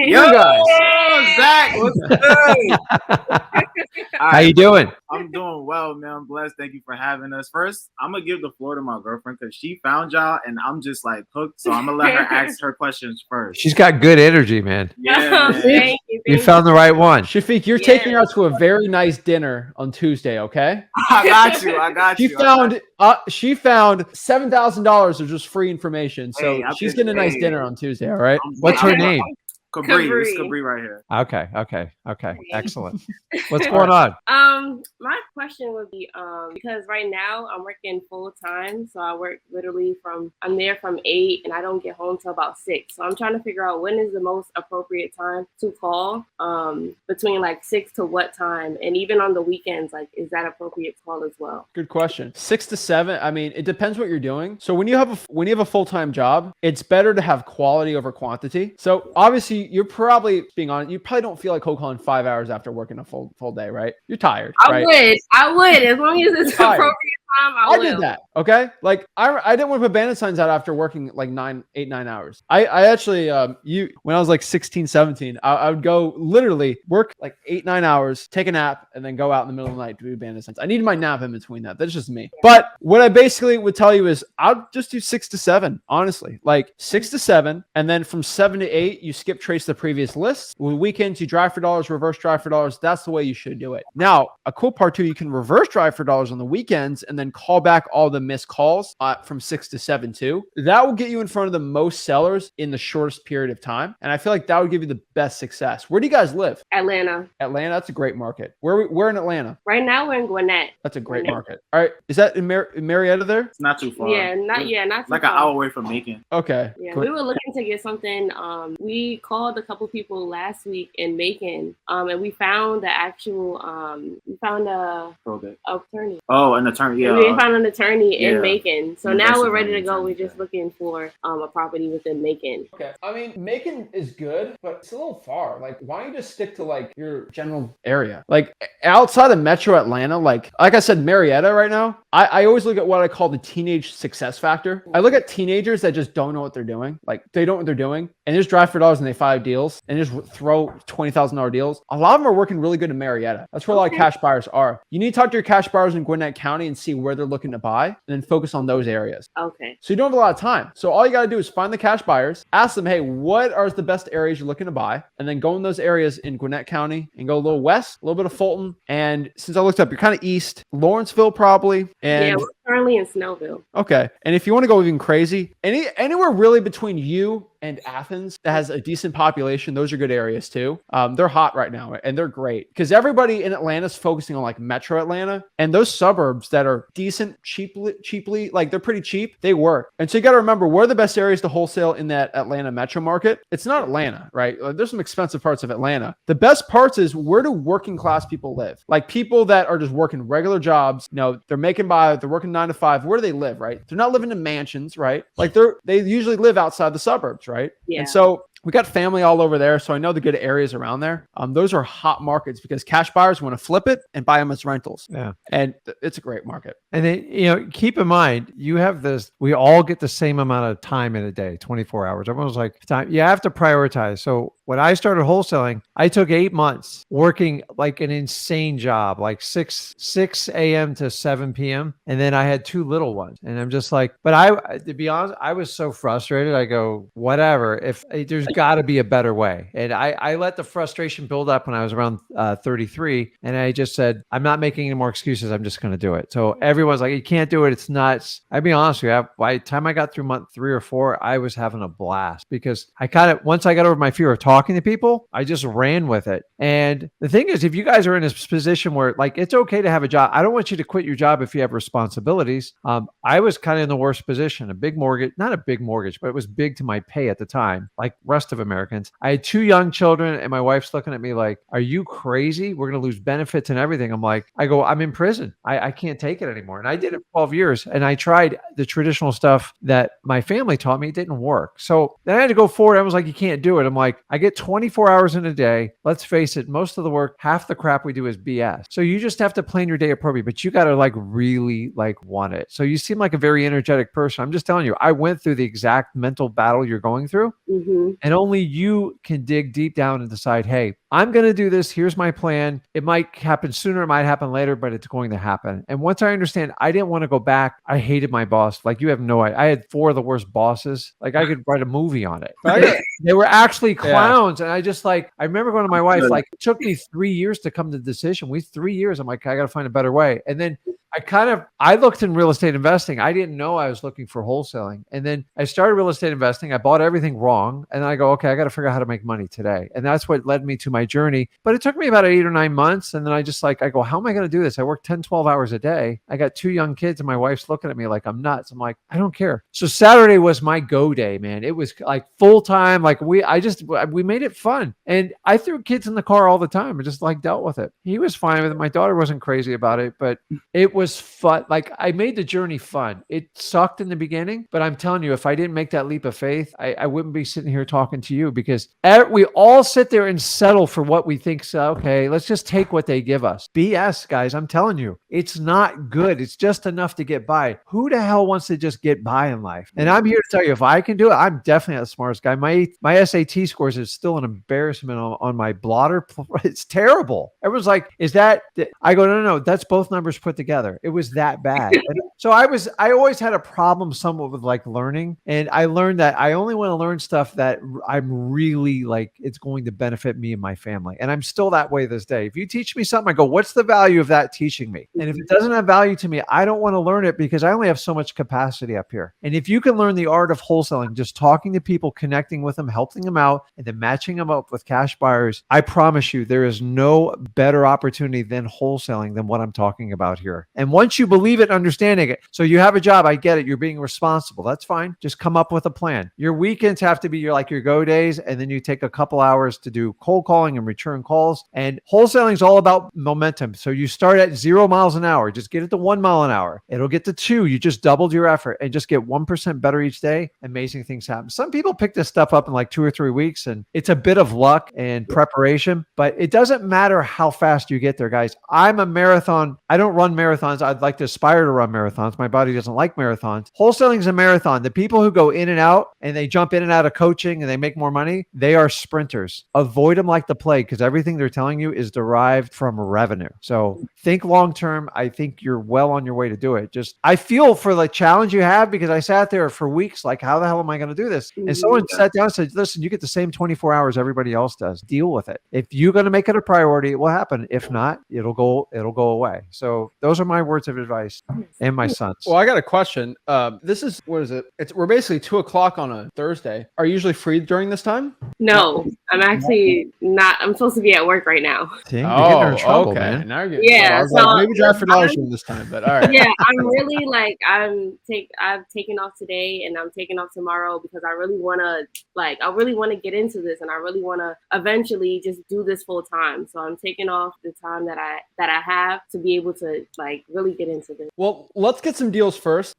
You guys. Zach, what's good? How you doing? I'm doing well, man. I'm blessed. Thank you for having us. First, I'm gonna give the floor to my girlfriend because she found y'all, and I'm just like hooked. So I'm gonna let her ask her questions first. She's got good energy, man. Yeah, man. Thank you. You found the right one. Shafiq, you're taking her out to a very nice dinner on Tuesday, okay? I got you. She found $7,000 of just free information. So Hey, she's getting a nice dinner on Tuesday, all right? What's her name? Cabri. It's Cabri right here. Okay. Excellent. What's going on? My question would be, because right now I'm working full time, so I work I'm there from 8 and I don't get home till about 6. So I'm trying to figure out when is the most appropriate time to call, between like 6 to what time, and even on the weekends, like, is that appropriate to call as well? Good question. 6 to 7. I mean, it depends what you're doing. So when you have a full-time job, it's better to have quality over quantity. So obviously you're probably being honest. You probably don't feel like cold calling 5 hours after working a full day, right? You're tired. Right? I would, as long as it's appropriate time. I did that. Okay. Like I didn't want to put bandit signs out after working like 9 hours. I actually, when I was like 16, 17, I would go literally work like 8-9 hours, take a nap, and then go out in the middle of the night to do bandit signs. I needed my nap in between that. That's just me. But what I basically would tell you is I'll just do 6 to 7, honestly, like 6 to 7. And then from 7 to 8, you skip trace the previous lists. With weekends, you drive for dollars, reverse drive for dollars. That's the way you should do it. Now, a cool part too, you can reverse drive for dollars on the weekends and then call back all the missed calls from 6 to 7 too. That will get you in front of the most sellers in the shortest period of time. And I feel like that would give you the best success. Where do you guys live? Atlanta. That's a great market. Where in Atlanta? Right now we're in Gwinnett. That's a great market. All right. Is that in Marietta there? It's not too far. Yeah, not too like far. An hour away from Macon. Okay. Yeah, we were looking to get something. We called a couple people last week in Macon, and we found the actual. We found a attorney. Oh, an attorney. Yeah. We found an attorney in Macon. So now we're ready to go. Attorney, We're just looking for a property within Macon. Okay. I mean, Macon is good, but it's a little far. Like, why don't you just stick to like your general area? Like outside of Metro Atlanta, like I said, Marietta right now, I always look at what I call the teenage success factor. I look at teenagers that just don't know what they're doing. Like they don't know what they're doing and just drive for dollars and they file deals and just throw $20,000 deals. A lot of them are working really good in Marietta. That's where a lot of cash buyers are. You need to talk to your cash buyers in Gwinnett County and see where they're looking to buy and then focus on those areas. Okay. So you don't have a lot of time. So all you got to do is find the cash buyers, ask them, hey, what are the best areas you're looking to buy? And then go in those areas in Gwinnett County and go a little west, a little bit of Fulton. And since I looked up, you're kind of east, Lawrenceville probably. And yeah, we're currently in Snellville. Okay. And if you want to go even crazy, anywhere really between you and Athens that has a decent population, those are good areas too. They're hot right now and they're great because everybody in Atlanta is focusing on like Metro Atlanta and those suburbs that are decent, cheaply, like they're pretty cheap, they work. And so you got to remember where are the best areas to wholesale in that Atlanta metro market. It's not Atlanta, right? There's some expensive parts of Atlanta. The best parts is where do working class people live? Like people that are just working regular jobs, they're making they're working 9 to 5. Where do they live, right? They're not living in mansions, right? Like they usually live outside the suburbs, right? Yeah. And so we got family all over there. So I know the good areas around there. Those are hot markets because cash buyers want to flip it and buy them as rentals. Yeah. And it's a great market. And then, keep in mind, you have this, we all get the same amount of time in a day, 24 hours. Everyone's like, time. You have to prioritize. So when I started wholesaling, I took 8 months working like an insane job, like 6 a.m. to 7 p.m. And then I had 2 little ones. And I'm just like, but to be honest, I was so frustrated. I go, whatever, if there's got to be a better way. And I let the frustration build up when I was around 33. And I just said, I'm not making any more excuses. I'm just going to do it. So everyone's like, you can't do it. It's nuts. I'll be honest with you. By the time I got through month 3 or 4, I was having a blast because once I got over my fear of talking to people, I just ran with it. And the thing is, if you guys are in this position where like, it's okay to have a job. I don't want you to quit your job if you have responsibilities. I was kind of in the worst position, a big mortgage, not a big mortgage, but it was big to my pay at the time, like rest of Americans. I had 2 young children and my wife's looking at me like, are you crazy? We're going to lose benefits and everything. I'm in prison. I can't take it anymore. And I did it for 12 years and I tried the traditional stuff that my family taught me. It didn't work. So then I had to go forward. I was like, you can't do it. I'm like, I get 24 hours in a day. Let's face it, most of the work, half the crap we do is BS. So you just have to plan your day appropriately, but you got to like really like want it. So you seem like a very energetic person. I'm just telling you, I went through the exact mental battle you're going through. And only you can dig deep down and decide, hey, I'm going to do this. Here's my plan. It might happen sooner. It might happen later, but it's going to happen. And once I understand, I didn't want to go back. I hated my boss. Like you have no idea. I had 4 of the worst bosses. Like I could write a movie on it. They were actually clowns. And I just like, I remember going to my wife, like it took me 3 years to come to the decision. 3 years. I'm like, I got to find a better way. And then I looked in real estate investing. I didn't know I was looking for wholesaling. And then I started real estate investing. I bought everything wrong. And then I go, okay, I got to figure out how to make money today. And that's what led me to my journey. But it took me about 8 or 9 months. And then I go, how am I going to do this? I work 10, 12 hours a day. I got 2 young kids and my wife's looking at me like I'm nuts. I'm like, I don't care. So Saturday was my go day, man. It was like full time. Like we made it fun. And I threw kids in the car all the time and just like dealt with it. He was fine with it. My daughter wasn't crazy about it, but it was fun. Like I made the journey fun. It sucked in the beginning, but I'm telling you, if I didn't make that leap of faith, I wouldn't be sitting here talking to you because we all sit there and settle for what we think. So, okay, let's just take what they give us. BS, guys. I'm telling you, it's not good. It's just enough to get by. Who the hell wants to just get by in life? And I'm here to tell you, if I can do it, I'm definitely not the smartest guy. My SAT scores is still an embarrassment on my blotter. It's terrible. Everyone's like, is that? I go, no, that's both numbers put together. It was that bad. And so I always had a problem somewhat with like learning. And I learned that I only want to learn stuff that I'm really like, it's going to benefit me and my family. And I'm still that way this day. If you teach me something, I go, what's the value of that teaching me? And if it doesn't have value to me, I don't want to learn it because I only have so much capacity up here. And if you can learn the art of wholesaling, just talking to people, connecting with them, helping them out, and then matching them up with cash buyers, I promise you, there is no better opportunity than wholesaling than what I'm talking about here. And once you believe it, understanding it, so you have a job, I get it. You're being responsible. That's fine. Just come up with a plan. Your weekends have to be your go days. And then you take a couple hours to do cold calling and return calls. And wholesaling is all about momentum. So you start at 0 miles an hour. Just get it to 1 mile an hour. It'll get to 2. You just doubled your effort and just get 1% better each day. Amazing things happen. Some people pick this stuff up in like 2 or 3 weeks, and it's a bit of luck and preparation, but it doesn't matter how fast you get there, guys. I'm a marathon. I don't run marathons. I'd like to aspire to run marathons. My body doesn't like marathons. Wholesaling is a marathon. The people who go in and out and they jump in and out of coaching and they make more money, they are sprinters. Avoid them like the plague because everything they're telling you is derived from revenue. So think long term. I think you're well on your way to do it. Just I feel for the challenge you have because I sat there for weeks like, how the hell am I going to do this? And someone sat down and said, listen, you get the same 24 hours everybody else does. Deal with it. If you're going to make it a priority, it will happen. If not, it'll go away. So those are my words of advice and my son's. Well, I got a question. This is, what is it? We're basically 2:00 on a Thursday. Are you usually free during this time? No, I'm actually not. I'm supposed to be at work right now. See, you're getting her in trouble, okay. man. Now you're getting Yeah, I was so like, maybe drive for dollars during this time, but all right. Yeah, I'm really like I've taken off today and I'm taking off tomorrow because I really want to get into this and I really want to eventually just do this full time. So I'm taking off the time that I have to be able to like really get into this. Well, let's get some deals first.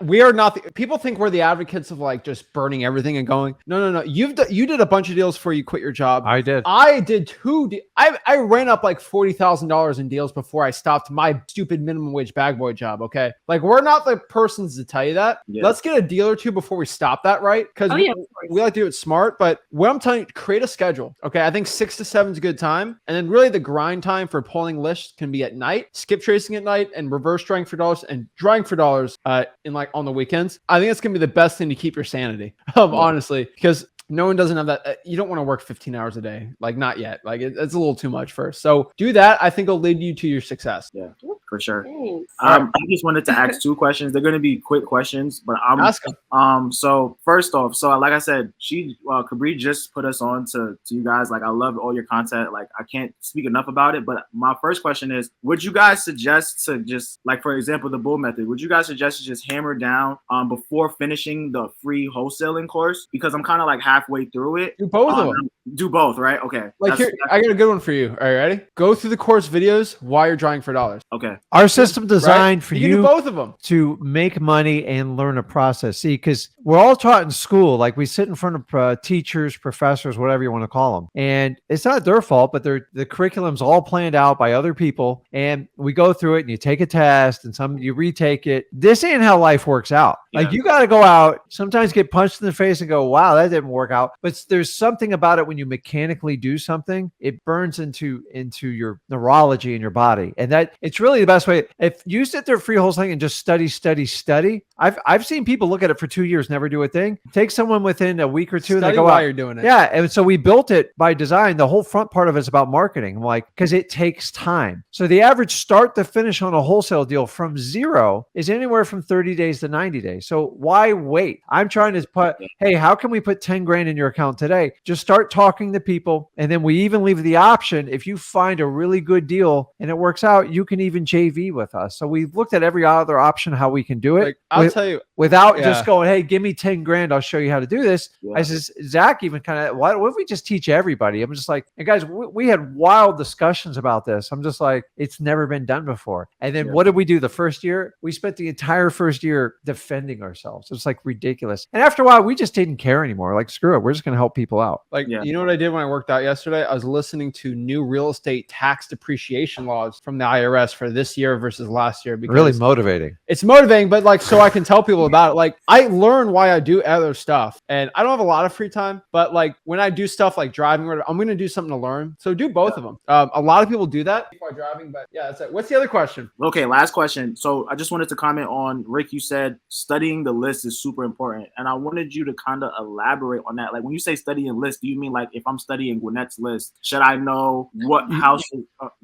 We are not people think we're the advocates of like just burning everything and going. No. You did a bunch of deals before you quit your job. I did. I did 2. I ran up like $40,000 in deals before I stopped my stupid minimum wage bag boy job. Okay, like we're not the persons to tell you that. Yeah. Let's get a deal or 2 before we stop that, right? Because we like to do it smart. But what I'm telling you, create a schedule. Okay, I think 6 to 7 is a good time, and then really the grind time for pulling lists can be at night, skip tracing at night, and reverse drawing for dollars and drawing for dollars in like on the weekends. I think it's gonna be the best thing to keep your sanity, honestly, because no one doesn't have that. You don't want to work 15 hours a day. Like not yet. Like it's a little too much first. So do that. I think it'll lead you to your success. Yeah, for sure. Thanks. I just wanted to ask 2 questions. They're going to be quick questions, but Ask them. So first off, like I said, Cabri just put us on to you guys. Like I love all your content. Like I can't speak enough about it. But my first question is, would you guys suggest to just like, for example, the bull method, would you guys suggest to just hammer down before finishing the free wholesaling course? Because I'm kind of like halfway through it. Do both of them. Do both, right? Okay. Like here, I got a good one for you. Are you ready? Go through the course videos while you're drawing for dollars. Okay. Our system designed for You can do both of them. to make money and learn a process. See, because we're all taught in school, like we sit in front of teachers, professors, whatever you want to call them, and it's not their fault, but the curriculum's all planned out by other people, and we go through it, and you take a test, and you retake it. This ain't how life works out. Yeah. Like you got to go out, sometimes get punched in the face and go, wow, that didn't work out. But there's something about it when you mechanically do something, it burns into your neurology in your body. And that it's really the best way. If you sit there free wholesaling and just study, I've seen people look at it for 2 years, never do a thing. Take someone within a week or two and they go while out. you're doing it. Yeah. And so we built it by design. The whole front part of it's about marketing. Like, because it takes time. So the average start to finish on a wholesale deal from zero is anywhere from 30 days to 90 days. So why wait? I'm trying to put, hey, how can we put 10 grand in your account today? Just start talking to people. And then we even leave the option, if you find a really good deal and it works out, you can even JV with us. So we've looked at every other option, how we can do it. Like, I'll tell you, without just going, hey, give me 10 grand. I'll show you how to do this. Yeah. I says, Zach even kind of, what if we just teach everybody? I'm just like, and guys, we had wild discussions about this. I'm just like, it's never been done before. And then what did we do the first year? We spent the entire first year defending ourselves. It's like ridiculous. And after a while, we just didn't care anymore. Like, screw it. We're just going to help people out. Like, you know what I did when I worked out yesterday? I was listening to new real estate tax depreciation laws from the IRS for this year versus last year. Because really motivating. It's motivating, but like, so I can tell people about it. Like, I learn why I do other stuff, and I don't have a lot of free time, but like when I do stuff like driving, I'm going to do something to learn. So do both of them. A lot of people do that before driving, but yeah, that's it. What's the other question? Okay, last question. So I just wanted to comment on, Rick, you said studying the list is super important. And I wanted you to kind of elaborate on that. Like when you say studying list, do you mean like if I'm studying Gwinnett's list, should I know what house?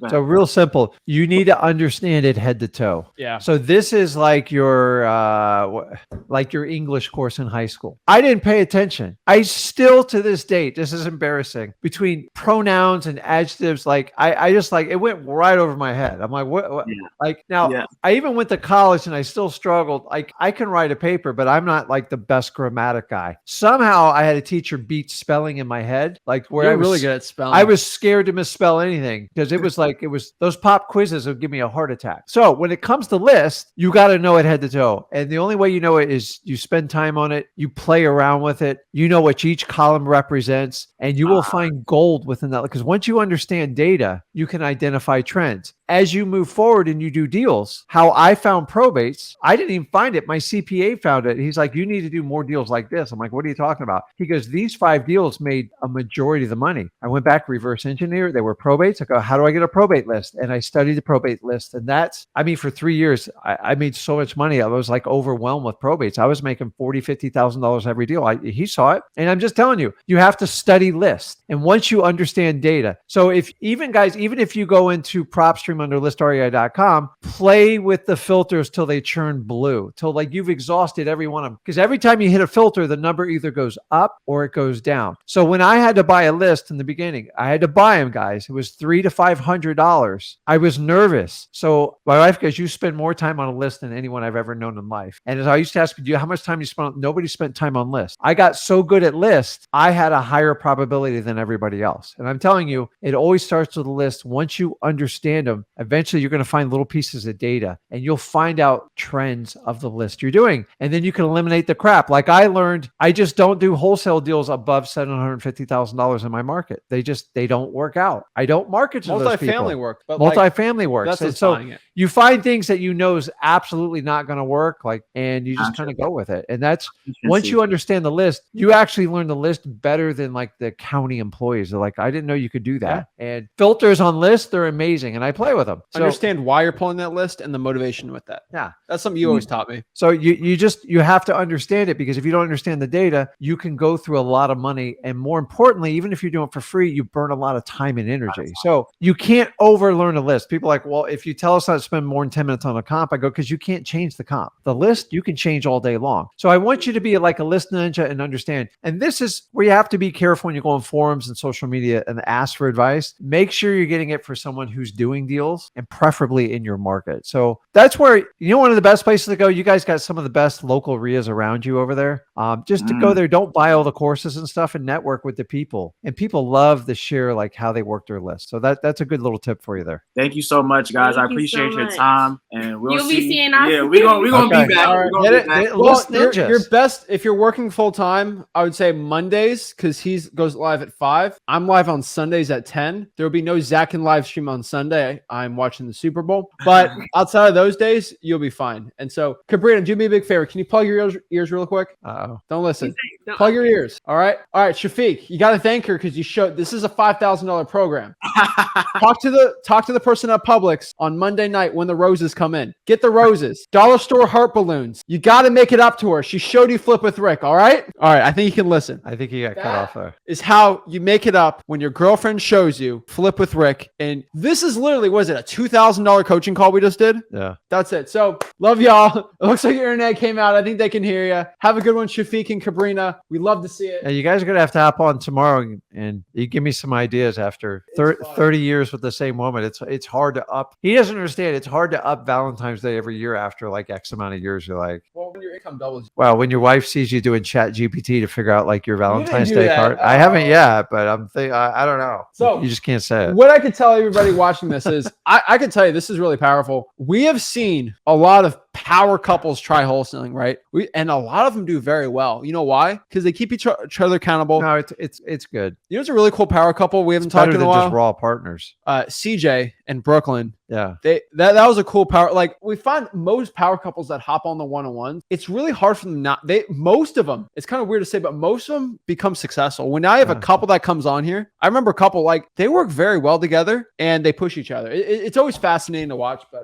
So real simple. You need to understand it head to toe. Yeah. So this is like your English course in high school. I didn't pay attention. I still to this date, this is embarrassing, between pronouns and adjectives, like I just like, it went right over my head. I'm like, what? Yeah. Like now I even went to college and I still struggled. Like I can write a paper, but I'm not like the best grammatic guy. Somehow I had a teacher beat spelling in my head. Like where You're really good at spelling. I was scared to misspell anything because it was those pop quizzes would give me a heart attack. So when it comes to list, you got to know it head to toe. And the only way you know it is you spend time on it, you play around with it, you know what each column represents, and you will find gold within that. Because once you understand data, you can identify trends. As you move forward and you do deals, how I found probates, I didn't even find it. My CPA found it. He's like, you need to do more deals like this. I'm like, what are you talking about? He goes, these 5 deals made a majority of the money. I went back, reverse engineer. They were probates. I go, how do I get a probate list? And I studied the probate list. And for 3 years, I made so much money. I was like overwhelmed with probates. I was making $40,000, $50,000 every deal. He saw it. And I'm just telling you, you have to study lists. And once you understand data. So even if you go into PropStream under listrei.com, play with the filters till they churn blue, till like you've exhausted every one of them. Because every time you hit a filter, the number either goes up or it goes down. So when I had to buy a list in the beginning, I had to buy them, guys. It was $300 to $500. I was nervous. So my wife goes, you spend more time on a list than anyone I've ever known in life. And as I used to ask you, how much time you spent? Nobody spent time on lists. I got so good at lists, I had a higher probability than everybody else. And I'm telling you, it always starts with a list. Once you understand them, eventually you're going to find little pieces of data and you'll find out trends of the list you're doing. And then you can eliminate the crap. Like I learned, I just don't do wholesale deals above $750,000 in my market. They don't work out. I don't market to those people. Multifamily work. But multifamily works. That's so you find things that you know is absolutely not going to work, and you just kind of go with it. And that's once you understand the list, you actually learn the list better than like the county employees. They're like, I didn't know you could do that. Yeah. And filters on lists, they're amazing. And I play with them. So, understand why you're pulling that list and the motivation with that. Yeah. That's something you always taught me. So you have to understand it, because if you don't understand the data, you can go through a lot of money. And more importantly, even if you're doing it for free, you burn a lot of time and energy. So you can't overlearn a list. People are like, well, if you tell us not to spend more than 10 minutes on a comp, I go, because you can't change the comp. The list, you can change all day long. So I want you to be like a list ninja and understand. And this is where you have to be careful when you go on forums and social media and ask for advice. Make sure you're getting it for someone who's doing deals. deals, and preferably in your market. So that's where, one of the best places to go. You guys got some of the best local RIAs around you over there. Just to go there, don't buy all the courses and stuff, and network with the people. And people love to share like how they work their list. So that's a good little tip for you there. Thank you so much, guys. Thank I you so appreciate your much. time, and You'll be seeing us. Yeah, we're gonna Okay. be back. All We're right. gonna be back. Well, Ninjas. your best if you're working full time, I would say Mondays because he goes live at 5. I'm live on Sundays at 10. There will be no Zach in live stream on Sunday. I'm watching the Super Bowl, but outside of those days, you'll be fine. And so, Cabrina, do me a big favor. Can you plug your ears real quick? Uh-oh. Don't listen. No, Plug your ears. All right. Shafiq, you got to thank her because you showed this is a $5,000 program. Talk to the person at Publix on Monday night when the roses come in. Get the roses. Dollar store heart balloons. You got to make it up to her. She showed you flip with Rick. All right. I think you can listen. I think he got cut off there. Is how you make it up when your girlfriend shows you flip with Rick. And this is literally, was it a $2,000 coaching call we just did? Yeah. That's it. So love y'all. It looks like your internet came out. I think they can hear you. Have a good one, Shafiq and Cabrina. We love to see it. Yeah, you guys are going to have to hop on tomorrow and you give me some ideas after 30 years with the same woman. It's hard to up. He doesn't understand. It's hard to up Valentine's Day every year after like X amount of years. You're like, Well, when your income doubles. wow, when your wife sees you doing Chat GPT to figure out like your Valentine's do Day that. card. I haven't yet, but I'm thinking, I don't know. So you just can't say it. What I could tell everybody watching this is I could tell you this is really powerful. We have seen a lot of power couples try wholesaling, right? And a lot of them do very well. You know why? Because they keep each other accountable. No, it's good. You know, it's a really cool power couple we haven't It's better talked in a than while. just raw partners. CJ and Brooklyn. Yeah. That was a cool power. Like we find most power couples that hop on the one-on-ones, it's really hard for them most of them, it's kind of weird to say, but most of them become successful. When I have a couple that comes on here, I remember a couple, like they work very well together and they push each other. It's always fascinating to watch, but